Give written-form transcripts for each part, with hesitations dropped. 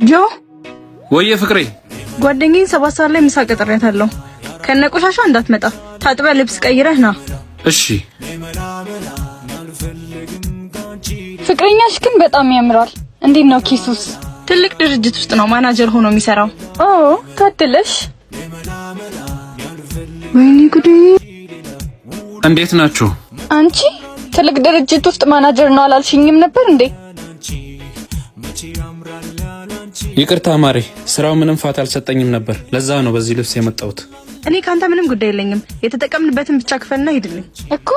ጆ ወየ ፍቅሬ ጓደኛዬን 7 ሰዓት ላይ ምሳ ቀጥሬያታለሁ። ከነቆሻሻ እንዳትመጣ ታጥበ ልብስ ቀይረህ ና። እሺ። ፍቅረኛሽ ግን በጣም ያምራል። እንዴት ነው ኪሱስ? ትልቅ ድርጅት ውስጥ ነው ማናጀር ሆኖ የሚሰራው። ኦ ታድለሽ። ወይኔ ጉዴ! እንዴት ናችሁ? አንቺ ትልቅ ድርጅት ውስጥ ማናጀር ነው አላልሽኝም ነበር እንዴ? ይቅርታ ማሬ፣ ስራው ምንም ፋታ አልሰጠኝም ነበር። ለዛ ነው በዚህ ልብስ የመጣሁት። እኔ ካንተ ምንም ጉዳይ የለኝም። የተጠቀምንበትን ብቻ ክፈልና ሂድልኝ። እኮ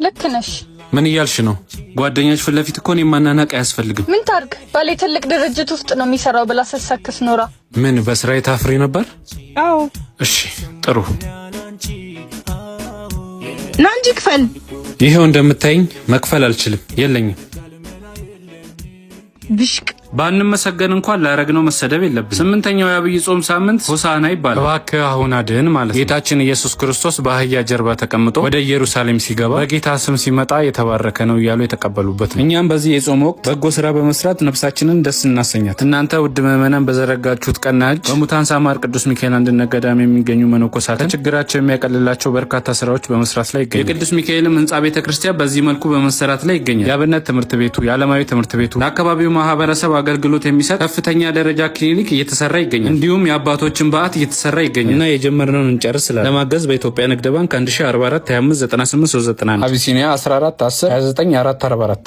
ልክ ነሽ። ምን እያልሽ ነው? ጓደኛሽ ፊት ለፊት እኮ እኔን ማናናቅ አያስፈልግም። ምን ታርግ? ባሌ ትልቅ ድርጅት ውስጥ ነው የሚሰራው ብላ ሰሰክስ ኖራ። ምን በስራዬ ታፍሪ ነበር? አዎ። እሺ ጥሩ። ና እንጂ ክፈል። ይሄው እንደምታይኝ መክፈል አልችልም፣ የለኝም። ብሽቅ ባንመሰገን እንኳን ላረግነው መሰደብ የለብን። 8ኛው የአብይ ጾም ሳምንት ሆሳዕና ይባላል። እባክህ አሁን አድን ማለት ነው። ጌታችን ኢየሱስ ክርስቶስ በአህያ ጀርባ ተቀምጦ ወደ ኢየሩሳሌም ሲገባ በጌታ ስም ሲመጣ የተባረከ ነው እያሉ የተቀበሉበት ነው። እኛም በዚህ የጾም ወቅት በጎ ስራ በመስራት ነፍሳችንን ደስ እናሰኛት። እናንተ ውድ ምዕመናን በዘረጋችሁት ቀና እጅ በሙታን ሳማር ቅዱስ ሚካኤል አንድነት ገዳም የሚገኙ መነኮሳትን ችግራቸው የሚያቀልላቸው በርካታ ስራዎች በመስራት ላይ ይገኛል። የቅዱስ ሚካኤልም ህንጻ ቤተክርስቲያን በዚህ መልኩ በመሰራት ላይ ይገኛል። የአብነት ትምህርት ቤቱ፣ የዓለማዊ ትምህርት ቤቱ፣ ለአካባቢው ማህበረሰብ አገልግሎት የሚሰጥ ከፍተኛ ደረጃ ክሊኒክ እየተሰራ ይገኛል። እንዲሁም የአባቶችን በዓት እየተሰራ ይገኛል እና የጀመርነውን እንጨርስ ስላለ ለማገዝ በኢትዮጵያ ንግድ ባንክ 1044 25 98 391 አቢሲኒያ 14 10 29 444